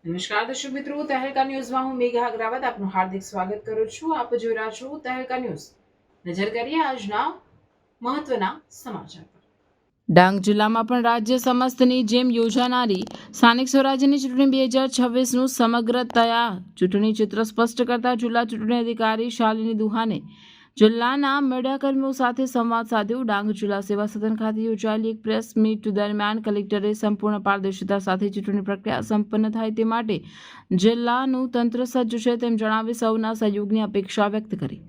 નમસ્કાર દર્શક મિત્રો, તહેલકા ન્યૂઝમાં હું મેઘા અગ્રવાલ આપનું હાર્દિક સ્વાગત કરું છું. આપ જોઈ રહ્યા છો તહેલકા ન્યૂઝ. નજર કરીએ આજના મહત્વના સમાચાર પર. ડાંગ જિલ્લામાં પણ રાજ્ય સમસ્તની જેમ યોજાનારી સ્થાનિક સ્વરાજ્યની ચૂંટણી 2026નું સમગ્રતયા ચૂંટણી ચિત્ર સ્પષ્ટ કરતા જિલ્લા ચૂંટણી અધિકારી શાલિની દુહાને જિલ્લાના મીડિયાકર્મીઓ સાથે સંવાદ સાધ્યો. ડાંગ જિલ્લા સેવા સદન ખાતે યોજાયેલી એક પ્રેસ મીટ દરમિયાન કલેક્ટરે સંપૂર્ણ પારદર્શિતા સાથે ચૂંટણી પ્રક્રિયા સંપન્ન થાય તે માટે જિલ્લાનું તંત્ર સજ્જ છે તેમ જણાવી સૌના સહયોગની અપેક્ષા વ્યક્ત કરી.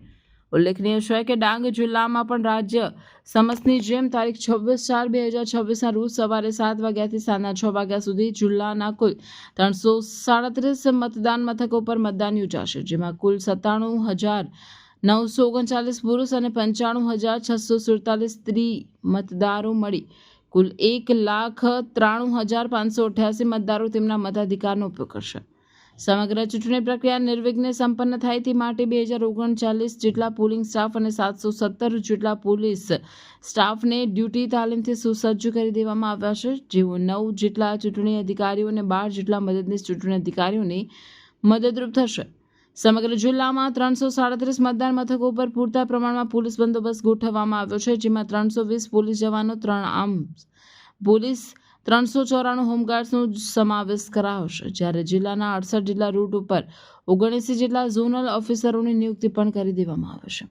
ઉલ્લેખનીય છે કે ડાંગ જિલ્લામાં પણ રાજ્ય સમસ્તની જેમ તારીખ 26/4/2026ના રોજ સવારે 7 વાગ્યાથી સાંજના 6 વાગ્યા સુધી જિલ્લાના કુલ 337 મતદાન મથકો પર મતદાન યોજાશે, જેમાં કુલ 97,939 પુરુષ અને 95,647 સ્ત્રી મતદારો મળી કુલ 1,93,588 મતદારો તેમના મતાધિકારનો ઉપયોગ કરશે. સમગ્ર ચૂંટણી પ્રક્રિયા નિર્વિઘ્ને સંપન્ન થાય તે માટે 2039 જેટલા પોલિંગ સ્ટાફ અને 717 જેટલા પોલીસ સ્ટાફને ડ્યુટી તાલીમથી સુસજ્જ કરી દેવામાં આવ્યા છે, જેઓ 9 જેટલા ચૂંટણી અધિકારીઓ અને 12 જેટલા મદદનીશ ચૂંટણી અધિકારીઓને મદદરૂપ થશે. સમગ્ર જિલ્લામાં 337 મતદાન મથકો પર પૂરતા પ્રમાણમાં પોલીસ બંદોબસ્ત ગોઠવવામાં આવ્યો છે, જેમાં 320 પોલીસ જવાનો, 3 આર્મ્ડ પોલીસ, 394 હોમગાર્ડ્સનો સમાવેશ કરાયો છે, જ્યારે જિલ્લાના 68 જેટલા રૂટ ઉપર 79 જેટલા ઝોનલ ઓફિસરોની નિયુક્તિ પણ કરી દેવામાં આવે છે.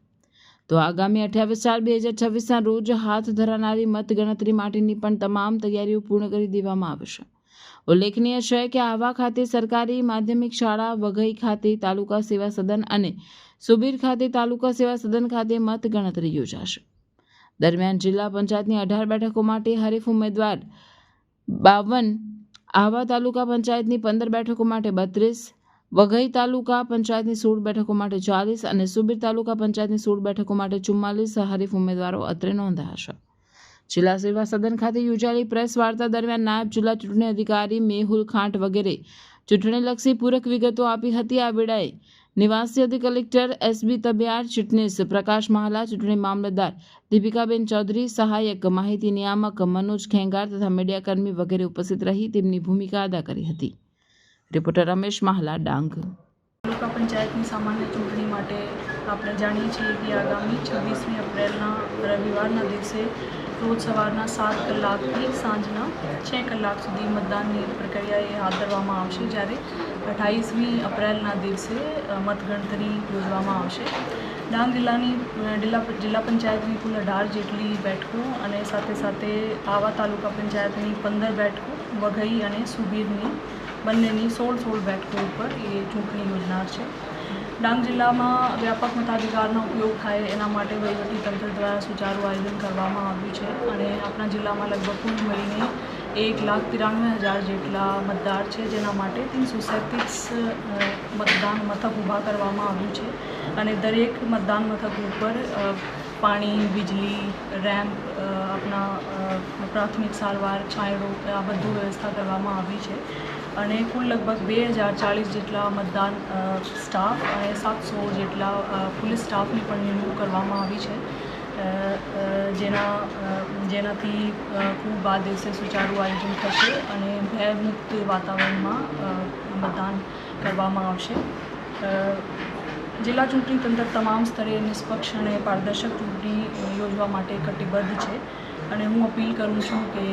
તો આગામી 28/4/2026ના રોજ હાથ ધરાનારી મતગણતરી માટેની પણ તમામ તૈયારીઓ પૂર્ણ કરી દેવામાં આવે છે. ઉલ્લેખનીય છે કે આહવા ખાતે સરકારી માધ્યમિક શાળા, વઘઈ ખાતે તાલુકા સેવા સદન અને સુબીર ખાતે તાલુકા સેવા સદન ખાતે મતગણતરી યોજાશે. દરમિયાન જિલ્લા પંચાયતની 18 બેઠકો માટે હરીફ ઉમેદવાર 52, આહવા તાલુકા પંચાયતની 15 બેઠકો માટે 32, વઘઈ તાલુકા પંચાયતની 16 બેઠકો માટે 40 અને સુબીર તાલુકા પંચાયતની 16 બેઠકો માટે 44 હરીફ ઉમેદવારો અત્રે નોંધાયા છે. જિલ્લા સેવા સદન ખાતે યોજાયેલી પ્રેસ વાર્તા દરમિયાન નાયબ જિલ્લા ચૂંટણી અધિકારી મેહુલ ખાંટ વગેરે ચૂંટણીલક્ષી પૂરક વિગતો આપી હતી. આ વેળાએ નિવાસી અધિક કલેક્ટર SB તબિયાર, ચીટનીસ પ્રકાશ મહાલા, ચૂંટણી મામલતદાર દીપિકાબેન ચૌધરી, સહાયક માહિતી નિયામક મનોજ ખેંગાર તથા મીડિયાકર્મી વગેરે ઉપસ્થિત રહી તેમની ભૂમિકા અદા કરી હતી. રિપોર્ટર રમેશ મહાલા, ડાંગ. તાલુકા પંચાયતની સામાન્ય ચૂંટણી માટે આપણે જાણીએ છીએ કે આગામી 26મી એપ્રિલના રવિવારના દિવસે રોજ સવારના 7 કલાકથી સાંજના 6 કલાક સુધી મતદાનની પ્રક્રિયા હાથ ધરવામાં આવશે, જ્યારે 28મી એપ્રિલના દિવસે મતગણતરી યોજવામાં આવશે. ડાંગ જિલ્લાની જિલ્લા પંચાયતની કુલ 18 જેટલી બેઠકો અને સાથે સાથે આહવા તાલુકા પંચાયતની 15 બેઠકો, વઘઈ અને સુબીરની બંનેની 16 બેઠકો ઉપર એ ચૂંટણી યોજનાર છે. ડાંગ જિલ્લામાં વ્યાપક મતાધિકારનો ઉપયોગ થાય એના માટે વહીવટીતંત્ર દ્વારા સુચારું આયોજન કરવામાં આવ્યું છે અને આપણા જિલ્લામાં લગભગ કુલ મળીને 1,93,000 જેટલા મતદાર છે, જેના માટે 337 મતદાન મથક ઊભા કરવામાં આવ્યું છે અને દરેક મતદાન મથક ઉપર પાણી, વીજળી, રેમ્પ, આપણા પ્રાથમિક સારવાર, છાંયડો આ બધું વ્યવસ્થા કરવામાં આવી છે અને કુલ લગભગ 2,040 જેટલા મતદાન સ્ટાફ અને 700 જેટલા પોલીસ સ્ટાફની પણ નિમણૂક કરવામાં આવી છે, જેનાથી ખૂબ આ દિવસે સુચારું આયોજન થશે અને ભયમુક્ત વાતાવરણમાં મતદાન કરવામાં આવશે. જિલ્લા ચૂંટણી તંત્ર તમામ સ્તરે નિષ્પક્ષ અને પારદર્શક ચૂંટણી યોજવા માટે કટિબદ્ધ છે અને હું અપીલ કરું છું કે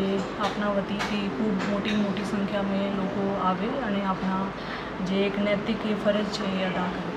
આપના વતીથી ખૂબ મોટી સંખ્યામાં લોકો આવે અને આપણા જે એક નૈતિક ફરજ છે એ અદા કરે.